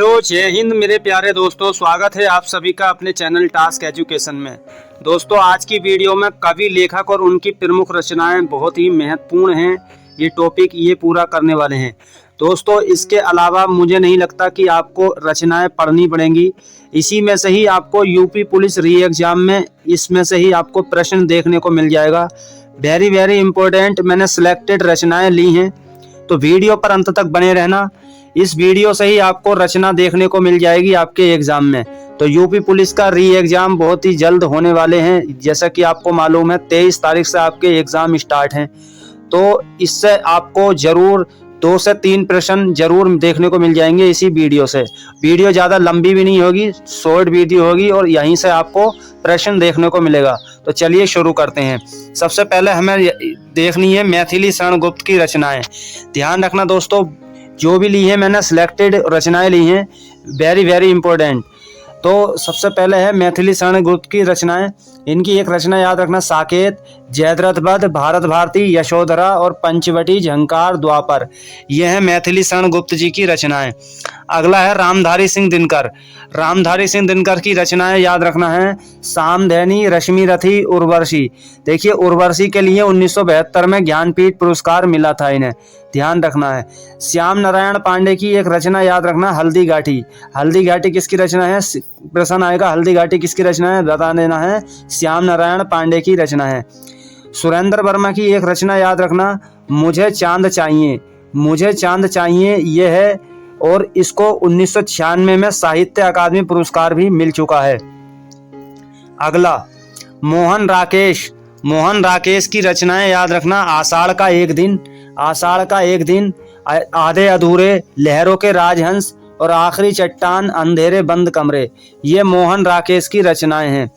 तो जय हिंद मेरे प्यारे दोस्तों, स्वागत है आप सभी का अपने चैनल टास्क एजुकेशन में। दोस्तों आज की वीडियो में कवि लेखक और उनकी प्रमुख रचनाएं बहुत ही महत्वपूर्ण हैं। ये टॉपिक ये पूरा करने वाले हैं दोस्तों। इसके अलावा मुझे नहीं लगता कि आपको रचनाएं पढ़नी पड़ेंगी। इसी में से ही आपको यूपी पुलिस री एग्जाम में इसमें से ही आपको प्रश्न देखने को मिल जाएगा। वेरी इंपॉर्टेंट मैंने सिलेक्टेड रचनाएं ली हैं, तो वीडियो पर अंत तक बने रहना। इस वीडियो से ही आपको रचना देखने को मिल जाएगी आपके एग्जाम में। तो यूपी पुलिस का री एग्जाम बहुत ही जल्द होने वाले हैं। जैसा कि आपको मालूम है 23 तारीख से आपके एग्जाम स्टार्ट हैं, तो इससे आपको जरूर 2 से 3 प्रश्न जरूर देखने को मिल जाएंगे इसी वीडियो से। वीडियो ज़्यादा लंबी भी नहीं होगी, शॉर्ट वीडियो होगी और यहीं से आपको प्रश्न देखने को मिलेगा। तो चलिए शुरू करते हैं। सबसे पहले हमें देखनी है मैथिली शरण गुप्त की रचनाएं। ध्यान रखना दोस्तों, जो भी ली है मैंने सिलेक्टेड रचनाएं ली हैं, वेरी इंपॉर्टेंट। तो सबसे पहले है मैथिली शरण गुप्त की रचनाएं। इनकी एक रचना याद रखना, साकेत, जयद्रथ वध, भारत भारती, यशोधरा और पंचवटी झंकार द्वापर। यह है मैथिली शरण गुप्त जी की रचनाएं। अगला है रामधारी सिंह दिनकर। रामधारी सिंह दिनकर की रचनाएं याद रखना है, सामधेनी, रश्मि रथी, उर्वशी। देखिए उर्वशी के लिए 1972 में ज्ञानपीठ पुरस्कार मिला था इन्हें, ध्यान रखना है। श्याम नारायण पांडे की एक रचना याद रखना, हल्दी घाटी। हल्दी घाटी किसकी रचना है? प्रश्न आएगा हल्दी घाटी किसकी रचना है, बता देना है श्याम नारायण पांडे की रचना है। सुरेंद्र वर्मा की एक रचना याद रखना, मुझे चांद चाहिए। मुझे चांद चाहिए ये है, और इसको 1996 में साहित्य अकादमी पुरस्कार भी मिल चुका है। अगला मोहन राकेश। मोहन राकेश की रचनाएं याद रखना, आषाढ़ का एक दिन, आषाढ़ का एक दिन, आधे अधूरे, लहरों के राजहंस और आखिरी चट्टान, अंधेरे बंद कमरे। ये मोहन राकेश की रचनाएं हैं।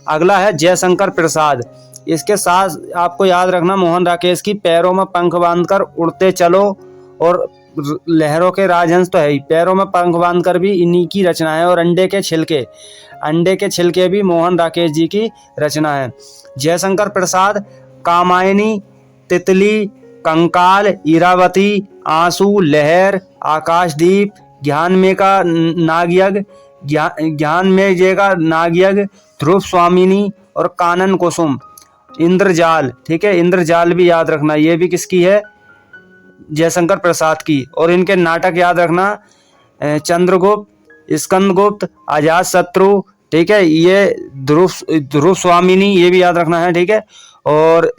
अगला है जयशंकर प्रसाद। इसके साथ आपको याद रखना मोहन राकेश की पैरों में पंख बांधकर उड़ते चलो और लहरों के राजहंस तो है ही, पैरों में पंख बांधकर भी इन्हीं की रचना है। और अंडे के छिलके, अंडे के छिलके भी मोहन राकेश जी की रचना है। जयशंकर प्रसाद कामायनी, तितली, कंकाल, इरावती, आंसू, लहर, आकाशदीप, ज्ञान में का नागयज्ञ, ज्ञान में जे का नागयज्ञ, ध्रुव स्वामिनी और कानन कुसुम, इंद्रजाल। ठीक है, इंद्रजाल भी याद रखना, ये भी किसकी है? जयशंकर प्रसाद की। और इनके नाटक याद रखना, चंद्रगुप्त, स्कंदगुप्त, अजात शत्रु। ठीक है, ये ध्रुव स्वामिनी, ये भी याद रखना है। ठीक है, और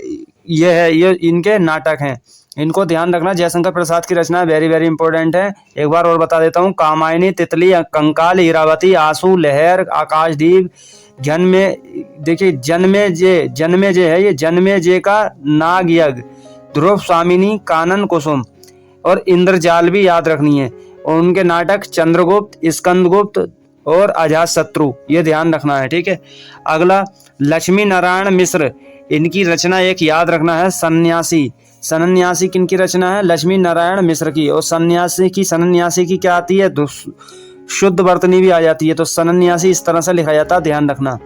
ये है, ये इनके नाटक हैं, इनको ध्यान रखना। जयशंकर प्रसाद की रचना वेरी इंपॉर्टेंट है। एक बार और बता देता हूँ, कामायनी, तितली, कंकाल, इरावती, आंसू, लहर, आकाशदीप, जन्मे। देखिए जन्मे जे है, ये जन्मे जे का नागयज्ञ, ध्रुव स्वामिनी, कानन कुसुम और इंद्रजाल भी याद रखनी है। और उनके नाटक चंद्रगुप्त, स्कंदगुप्त और अजात शत्रु, ये ध्यान रखना है। ठीक है, अगला लक्ष्मी नारायण मिश्र। इनकी रचना एक याद रखना है, सन्यासी। सन्यासी किनकी रचना है? लक्ष्मी नारायण मिश्र की। और सन्यासी की क्या आती है? शुद्ध वर्तनी भी आ जाती है, तो सन्यासी इस तरह से लिखा जाता है, ध्यान रखना।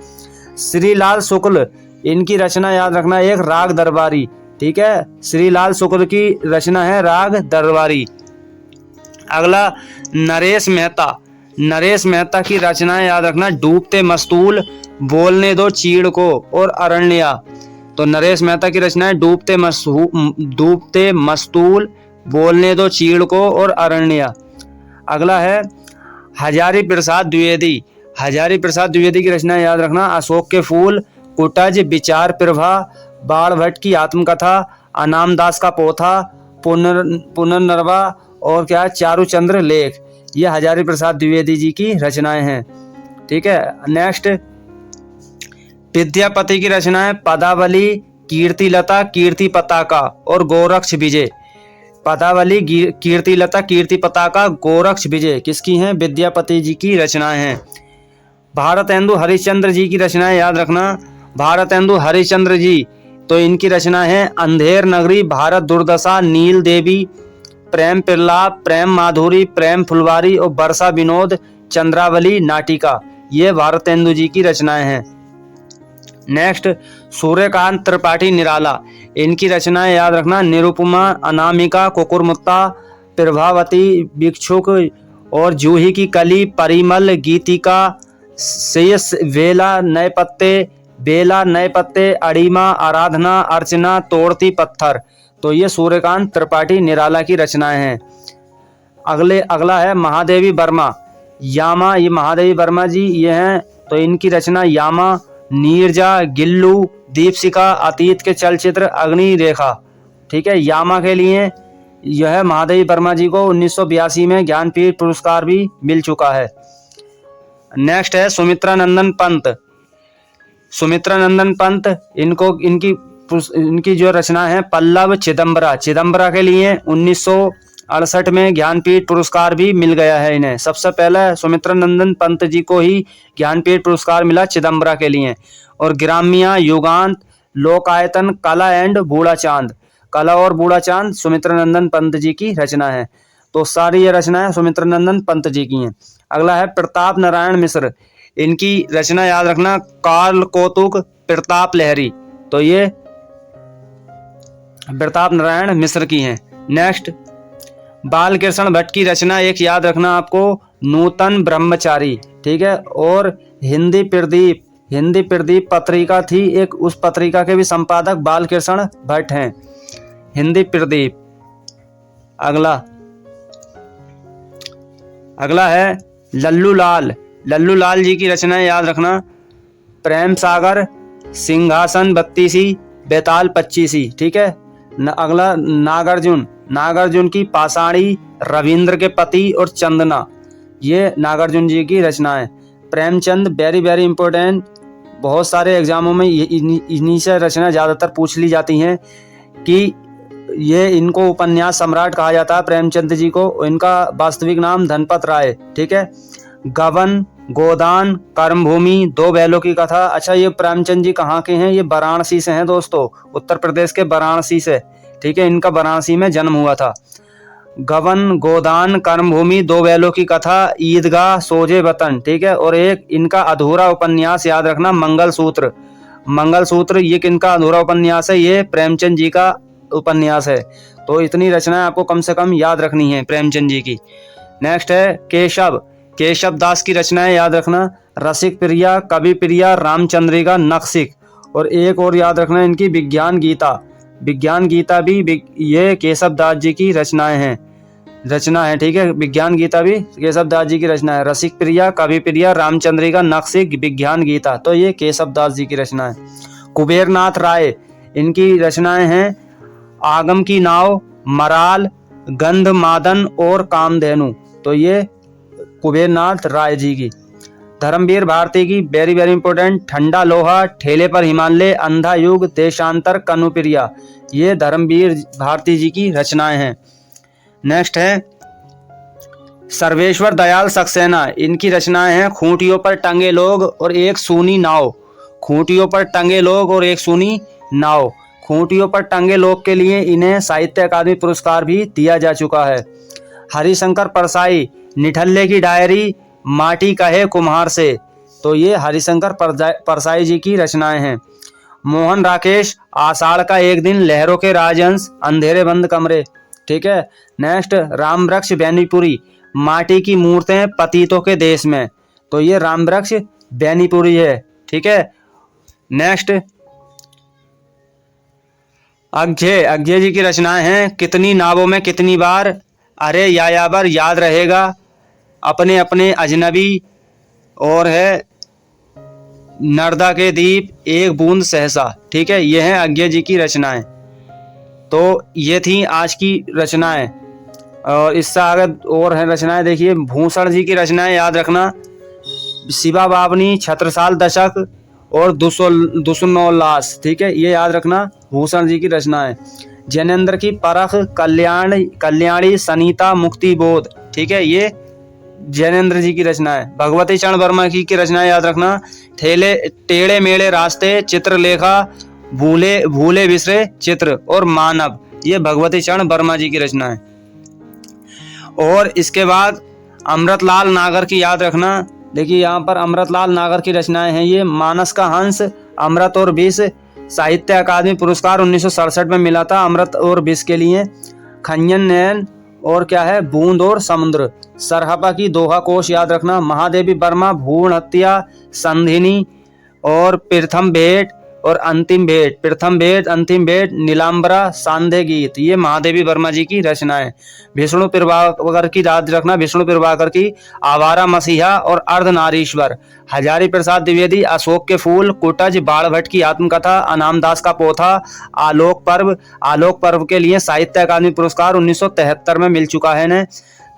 श्रीलाल शुक्ल, इनकी रचना याद रखना एक राग दरबारी। ठीक है, श्रीलाल शुक्ल की रचना है राग दरबारी। अगला नरेश मेहता। नरेश मेहता की रचनाएं याद रखना, डूबते मस्तूल, बोलने दो चीड़ को और अरण्या। तो नरेश मेहता की रचनाएं डूबते मस्तूल, बोलने दो चीड़ को और अरण्या। अगला है हजारी प्रसाद द्विवेदी। हजारी प्रसाद द्विवेदी की रचना याद रखना, अशोक के फूल, कुटज, विचार प्रभा, बाण भट्ट की आत्मकथा, अनामदास का पोथा, पुनर्नवा और क्या चारुचंद्र लेख। ये हजारी प्रसाद द्विवेदी जी की रचनाएं हैं। ठीक है, नेक्स्ट विद्यापति की रचनाएं पदावली, कीर्तिलता, कीर्ति पताका और गोरक्ष विजय। पदावली, कीर्तिलता, कीर्ति पताका, गोरक्ष विजय किसकी हैं? विद्यापति जी की रचनाएं हैं। भारतेंदु हरिश्चंद्र जी की रचनाएं याद रखना, भारतेंदु हरिश्चंद्र जी, तो इनकी रचना है अंधेर नगरी, भारत दुर्दशा, नील देवी, प्रेम प्रलाप, प्रेम माधुरी, प्रेम फुलवारी और वर्षा विनोद, चंद्रावली नाटिका। ये भारतेंदु जी की रचनाएं हैं। नेक्स्ट सूर्यकांत त्रिपाठी निराला। इनकी रचनाएं याद रखना, निरुपमा, अनामिका, कुकुरमुत्ता, प्रभावती, भिक्षुक और जूही की कली, परिमल, गीतिका, शेष, वेला, नए पत्ते, अड़ीमा, आराधना, अर्चना, तोड़ती पत्थर। तो ये सूर्यकांत त्रिपाठी निराला की रचनाएं हैं। अगला है महादेवी वर्मा, यामा। ये महादेवी वर्मा जी ये हैं, तो इनकी रचना यामा, नीरजा, गिल्लू, दीपशिखा, अतीत के चलचित्र, अग्नि रेखा। ठीक है, यामा के लिए यह महादेवी वर्मा जी को 1982 में ज्ञानपीठ पुरस्कार भी मिल चुका है। नेक्स्ट है सुमित्रा नंदन पंत। इनकी जो रचना है पल्लव, चिदम्बरा के लिए 1968 में ज्ञानपीठ पुरस्कार भी मिल गया है इन्हें। सबसे पहले सुमित्रा नंदन पंत जी को ही ज्ञानपीठ पुरस्कार मिला चिदम्बरा के लिए। और ग्राम्या, युगांत, लोकायतन, कला और बूढ़ा चांद सुमित्रा नंदन पंत जी की रचना है। तो सारी ये रचनाएं सुमित्रा नंदन पंत जी की हैं। अगला है प्रताप नारायण मिश्र। इनकी रचना याद रखना, काल कौतुक, प्रताप लहरी। तो ये प्रताप नारायण मिश्र की हैं। नेक्स्ट बालकृष्ण भट्ट की रचना एक याद रखना आपको, नूतन ब्रह्मचारी। ठीक है, और हिंदी प्रदीप पत्रिका थी एक, उस पत्रिका के भी संपादक बालकृष्ण भट्ट हैं, हिंदी प्रदीप। अगला है लल्लू लाल जी की रचनाएं याद रखना, प्रेम सागर, सिंहासन 32, बेताल 25। ठीक है, अगला नागार्जुन की पाषाणी, रविंद्र के पति और चंदना, ये नागार्जुन जी की रचनाएं। प्रेमचंद, वेरी वेरी इंपॉर्टेंट, बहुत सारे एग्जामों में इन्हीं से रचना ज़्यादातर पूछ ली जाती हैं कि ये इनको उपन्यास सम्राट कहा जाता है प्रेमचंद जी को। इनका वास्तविक नाम धनपत राय। ठीक है, गबन, गोदान, कर्मभूमि, दो बैलों की कथा। अच्छा, ये प्रेमचंद जी कहाँ के हैं? ये वाराणसी से हैं दोस्तों, उत्तर प्रदेश के वाराणसी से। ठीक है, इनका वाराणसी में जन्म हुआ था। गबन, गोदान, कर्मभूमि, दो बैलों की कथा, ईदगाह, सोजे वतन। ठीक है, और एक इनका अधूरा उपन्यास याद रखना, मंगलसूत्र। ये किनका अधूरा उपन्यास है? ये प्रेमचंद जी का उपन्यास है। तो इतनी रचनाएं आपको कम से कम याद रखनी है प्रेमचंद जी की। नेक्स्ट है केशव दास की रचनाएं याद रखना, रसिक प्रिया, कवि प्रिया, रामचंद्रिका, नक्सिक। और एक और याद रखना इनकी विज्ञान गीता भी ये केशव दास जी की रचना है। ठीक है, विज्ञान गीता भी केशव दास जी की रचना है। रसिक प्रिया, कवि प्रिया, रामचंद्रिका, नक्सिक, विज्ञान गीता, तो ये केशव दास जी की रचना है। कुबेरनाथ राय, इनकी रचनाएं हैं आगम की नाव, मराल, गंधमादन और कामधेनु। तो ये कुबेरनाथ राय जी की। धर्मवीर भारती की वेरी वेरी इंपॉर्टेंट, ठंडा लोहा, ठेले पर हिमालय, अंधा युग, देशांतर, कनुप्रिया, ये धर्मवीर भारती जी की रचनाएं हैं। नेक्स्ट है सर्वेश्वर दयाल सक्सेना। इनकी रचनाएं हैं खूंटियों पर टंगे लोग और एक सूनी नाव। खूंटियों पर टंगे लोग के लिए इन्हें साहित्य अकादमी पुरस्कार भी दिया जा चुका है। हरिशंकर परसाई, निठल्ले की डायरी, माटी कहे कुम्हार से। तो ये हरिशंकर परसाई जी की रचनाएं हैं। मोहन राकेश, आषाढ़ का एक दिन, लहरों के राजहंस, अंधेरे बंद कमरे। ठीक है, नेक्स्ट रामवृक्ष बेनीपुरी, माटी की मूर्तें पतितों के देश में। तो ये रामवृक्ष बेनीपुरी है। ठीक है, नेक्स्ट अज्ञे जी की रचनाएं हैं, कितनी नावों में कितनी बार, अरे यायावर याद रहेगा, अपने अपने अजनबी, और है नर्दा के दीप, एक बूंद सहसा। ठीक है, ये हैं अज्ञे जी की रचनाएं। तो ये थी आज की रचनाएं, और इससे आगे और हैं रचनाएं। देखिए भूषण जी की रचनाएं याद रखना, शिवा बावनी, छत्रसाल दशक और दुसनोल्लास। ठीक है, ये याद रखना भूषण जी की रचनाएं। जैनेन्द्र की परख, कल्याणी, सनीता, मुक्ति बोध। ठीक है, ये जैनेन्द्र जी की रचनाएं। भगवती चरण वर्मा की रचनाएं याद रखना, टेढ़े मेढ़े रास्ते, चित्रलेखा, भूले बिसरे चित्र और मानव। ये भगवती चरण वर्मा जी की रचनाएं। और इसके बाद अमृतलाल नागर की याद रखना। देखिए यहाँ पर अमृतलाल नागर की रचनाएं हैं। ये मानस का हंस, अमृत और विष, साहित्य अकादमी पुरस्कार 1967 में मिला था अमृत और विष के लिए। खंजन नयन और क्या है, बूंद और समुद्र। सरहपा की दोहा कोश याद रखना, महादेवी वर्मा, भ्रूण हत्या, संधिनी और प्रथम भेंट और अंतिम भेंट, प्रथम भेंट, अंतिम भेंट, नीलांबरा, सांध्य गीत, ये महादेवी वर्मा जी की रचनाएं। विष्णु प्रभाकर की याद रखना, विष्णु प्रभाकर की आवारा मसीहा और अर्धनारीश्वर। हजारी प्रसाद द्विवेदी, अशोक के फूल, कुटज, बाणभट्ट की आत्मकथा, अनामदास का पोथा, आलोक पर्व। आलोक पर्व के लिए साहित्य अकादमी पुरस्कार 1973 में मिल चुका है इन्हें।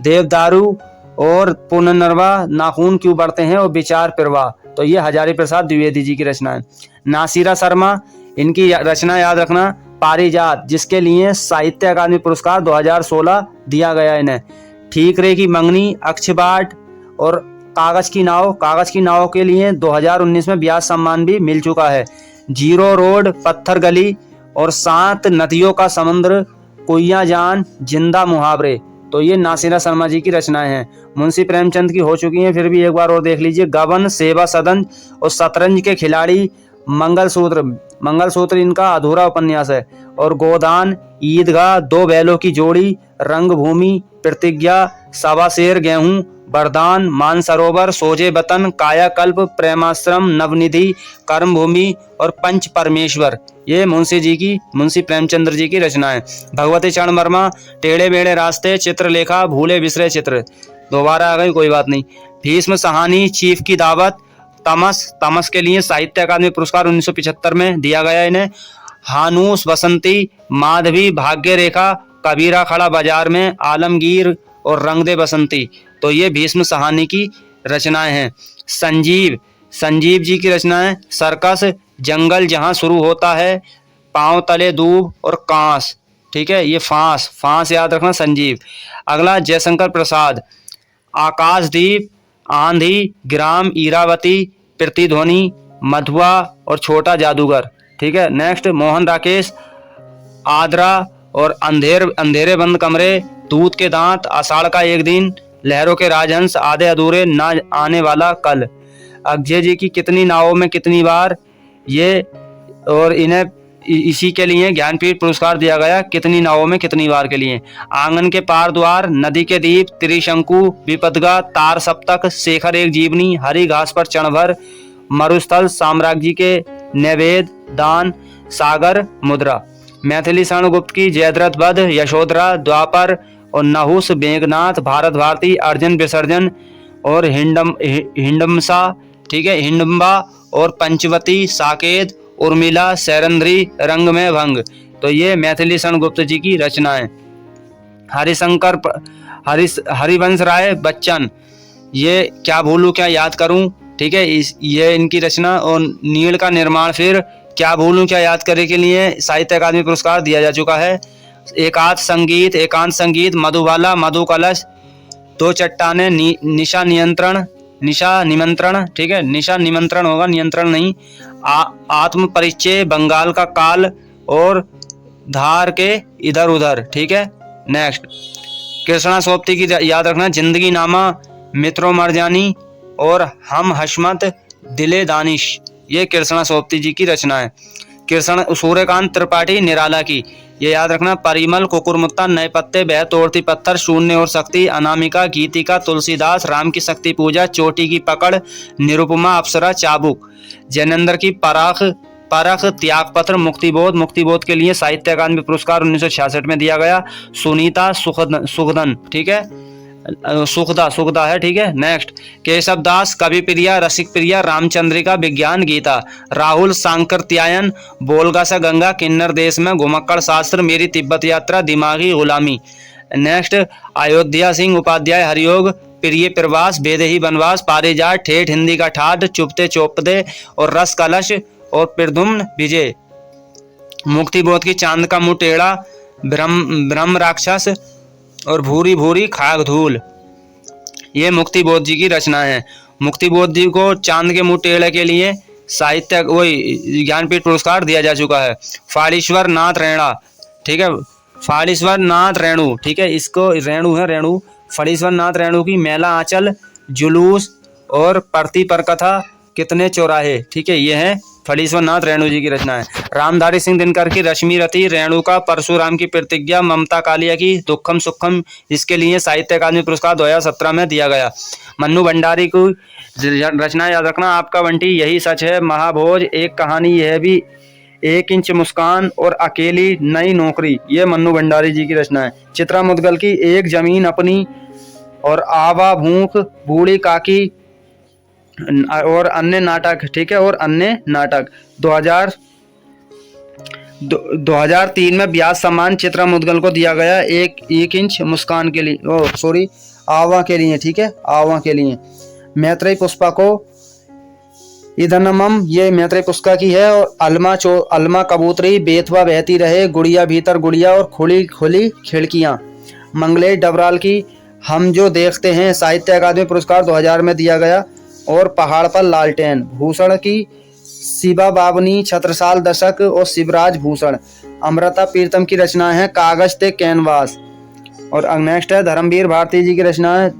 देवदारू और पुनर्नवा, नाखून क्यों बढ़ते हैं और विचार प्रवाह, तो ये हजारी प्रसाद द्विवेदी जी की रचना है। नासिरा शर्मा, इनकी रचना याद रखना, पारिजात, जिसके लिए साहित्य अकादमी पुरस्कार 2016 दिया गया इन्हें। ठीक रे की मंगनी, अक्षबाट और कागज की नाव, कागज की नाव के लिए 2019 में व्यास सम्मान भी मिल चुका है। जीरो रोड, पत्थर गली और 7 नदियों का समुद्र, कुइया जान, जिंदा मुहावरे, तो ये नासिरा शर्मा जी की रचनाएं हैं। मुंशी प्रेमचंद की हो चुकी हैं, फिर भी एक बार और देख लीजिए। गबन, सेवा सदन और शतरंज के खिलाड़ी, मंगलसूत्र, मंगलसूत्र इनका अधूरा उपन्यास है। और गोदान, ईदगाह, दो बैलों की जोड़ी, रंगभूमि, प्रतिज्ञा, सवा शेर गेहूं, वरदान, मानसरोवर, सोजे वतन, कायाकल्प, प्रेमाश्रम, नवनिधि, कर्मभूमि और पंच परमेश्वर, ये मुंशी प्रेमचंद्र जी की रचनाएं। भगवती चरण वर्मा, टेढ़े मेढ़े रास्ते, चित्रलेखा, भूले बिसरे चित्र, दोबारा आ गई, कोई बात नहीं। भीष्म सहानी, चीफ की दावत, तमस, तमस के लिए साहित्य अकादमी पुरस्कार 1975 में दिया गया इन्हें। हानूस, बसंती, माधवी, भाग्य रेखा, कबीरा खड़ा बाजार में, आलमगीर और रंग दे बसंती, तो ये भीष्म सहानी की रचनाएं हैं। संजीव, संजीव जी की रचनाएं, सर्कस, जंगल जहां शुरू होता है, पांव तले दूब और कांस, ठीक है, ये फांस, फांस याद रखना, संजीव। अगला जयशंकर प्रसाद, आकाशदीप, आंधी, ग्राम, इरावती, प्रतिध्वनि, मधुआ और छोटा जादूगर, ठीक है। नेक्स्ट मोहन राकेश, आद्रा और अंधेरे बंद कमरे, दूध के दांत, आषाढ़ का एक दिन, लहरों के राजहंस, आधे अधूरे, ना आने वाला कल। अक्षय जी की कितनी नावों में कितनी बार, ये और इन्हें इसी के लिए ज्ञानपीठ पुरस्कार दिया गया, कितनी नावों में कितनी बार के लिए। आंगन के पार द्वार, नदी के दीप, त्रिशंकु, विपदगा, तार सप्तक, शेखर एक जीवनी, हरी घास पर क्षणभर, मरुस्थल, साम्राज्य के नैवेद, दान, सागर, मुद्रा। मैथिली शरण गुप्त की जयद्रथ वध, यशोधरा, द्वापर और नहुस, मेघनाथ, भारत भारती, अर्जुन विसर्जन और हिंडमसा, ठीक है, हिंडम्बा और पंचवती, साकेत, उर्मिला, सैरंद्री, रंग में भंग, तो ये मैथिली शरण गुप्त जी की रचनाएं। हरिशंकर हरिवंश राय बच्चन, ये क्या भूलूं क्या याद करूं, ठीक है, ये इनकी रचना। और नील का निर्माण फिर, क्या भूलूं क्या याद करे के लिए साहित्य अकादमी पुरस्कार दिया जा चुका है। एकांत संगीत, मधुबाला, मधु कलश, दो चट्टाने, निशा निमंत्रण, ठीक है, निशा निमंत्रण होगा, नियंत्रण नहीं। आत्म परिचय, बंगाल का काल और धार के इधर उधर, ठीक है। नेक्स्ट कृष्णा सोपती की याद रखना, जिंदगी नामा, मित्रों मरजानी और हम हशमत, दिले दानिश, ये कृष्णा सोपती जी की रचना है। सूर्यकांत त्रिपाठी निराला की, ये याद रखना, परिमल, कुकुरमुत्ता, नए पत्ते, बह तोड़ती पत्थर, शून्य और शक्ति, अनामिका, गीतिका, तुलसीदास, राम की शक्ति पूजा, चोटी की पकड़, निरुपमा, अप्सरा, चाबुक। जैनेंद्र की परख, त्यागपत्र, मुक्तिबोध के लिए साहित्य अकादमी पुरस्कार 1966 में दिया गया। सुनीता सुखदन, ठीक है, सुखदा है, ठीक है। नेक्स्ट केशव दास, कवि प्रिया, रसिक प्रिया, रामचंद्रिका, विज्ञान गीता। राहुल सांकृत्यायन, बोलगा सा गंगा, किन्नर देश में, घुमक्कड़ शास्त्र, मेरी तिब्बत यात्रा, दिमागी गुलामी। नेक्स्ट अयोध्या सिंह उपाध्याय, हरियोग, प्रिय प्रवास, बेदेही वनवास, पारिजात, ठेठ हिंदी का ठाठ, चुपते चौपदे और रस कलश और प्रद्युम्न विजय। मुक्तिबोध की चांद का मुंह टेढ़ा, ब्रह्म राक्षस और भूरी भूरी खाक धूल, ये मुक्तिबोध जी की रचना है। मुक्तिबोध जी को चांद के मुंह टेढ़े के लिए साहित्य वही ज्ञानपीठ पुरस्कार दिया जा चुका है। फाड़ीश्वर नाथ रेणा, ठीक है, फाड़ीश्वर नाथ रेणु, ठीक है, इसको रेणु है, रेणु, फाड़ीश्वर नाथ रेणु की मेला आंचल, जुलूस और परती पर कथा, कितने चौराहे, ठीक है, ये है फणीश्वरनाथ रेणु जी की रचना है। रामधारी सिंह दिनकर की रश्मि रति, रेणुका, परशुराम की प्रतिज्ञा, ममता कालिया की दुखम सुखम, इसके लिए साहित्य अकादमी पुरस्कार 2017 में दिया गया। मन्नू भंडारी को रचना याद रखना, आपका बंटी, यही सच है, महाभोज, एक कहानी, यह भी, 1 इंच मुस्कान और अकेली नई नौकरी, ये मन्नू भंडारी जी की रचना है। चित्रा मुदगल की एक जमीन अपनी और आवा भूख, बूढ़ी काकी और अन्य नाटक, ठीक है, और अन्य नाटक। 2003 में व्यास सम्मान चित्रा मुदगल को दिया गया, 1 इंच मुस्कान के लिए, आवा के लिए, ठीक है, आवा के लिए। मैत्रेयी पुष्पा को इधनमम, ये मैत्रेयी पुष्पा की है। और अलमा कबूतरी, बेथवा बहती रहे, गुड़िया भीतर गुड़िया और खुली खुली खिड़कियां, मंगलेश डबराल की हम जो देखते हैं, साहित्य अकादमी पुरस्कार 2000 में दिया गया। और पहाड़ पर लालटेन, भूषण की शिबा बाबनी, छत्रसाल दशक और शिवराज भूषण। अमृता प्रीतम की रचना है कागज ते कैनवास। और नेक्स्ट है धर्मवीर भारती जी की रचना है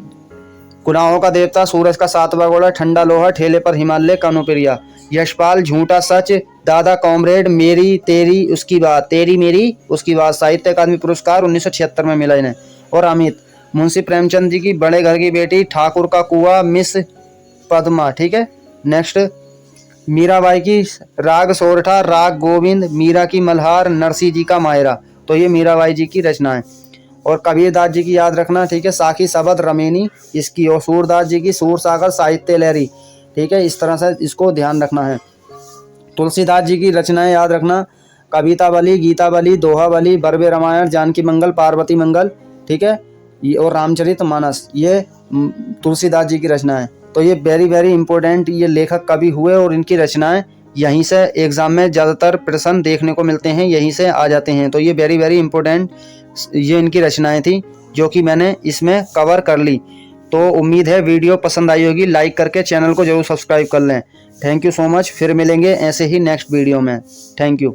गुनाहों का देवता, सूरज का 7वां घोड़ा, ठंडा लोहा, ठेले पर हिमालय, कानोप्रिया। यशपाल झूठा सच, दादा कॉमरेड, मेरी तेरी उसकी बात, तेरी मेरी उसकी बात, साहित्य अकादमी पुरस्कार 1976 में मिला इन्हें। और अमित मुंशी प्रेमचंद जी की बड़े घर की बेटी, ठाकुर का कुआं, मिस पद्मा, ठीक है। नेक्स्ट मीराबाई की राग सोरठा, राग गोविंद, मीरा की मल्हार, नरसिंह जी का मायरा, तो ये मीराबाई जी की रचना है। और कबीरदास जी की याद रखना, ठीक है, साखी सबद रमेनी इसकी। और सूरदास जी की सूर सागर साहित्य लहरी, ठीक है, इस तरह से इसको ध्यान रखना है। तुलसीदास जी की रचनाएं याद रखना, कविता बली, गीता बली, दोहा बली, बरबे रामायण, जानकी मंगल, पार्वती मंगल, ठीक है, और रामचरित मानस, ये तुलसीदास जी की रचना है। तो ये वेरी वेरी इंपॉर्टेंट ये लेखक कवि हुए और इनकी रचनाएं यहीं से एग्जाम में ज़्यादातर प्रश्न देखने को मिलते हैं, यहीं से आ जाते हैं। तो ये वेरी वेरी इंपॉर्टेंट ये इनकी रचनाएं थी जो कि मैंने इसमें कवर कर ली। तो उम्मीद है वीडियो पसंद आई होगी, लाइक करके चैनल को जरूर सब्सक्राइब कर लें। थैंक यू सो मच, फिर मिलेंगे ऐसे ही नेक्स्ट वीडियो में। Thank you.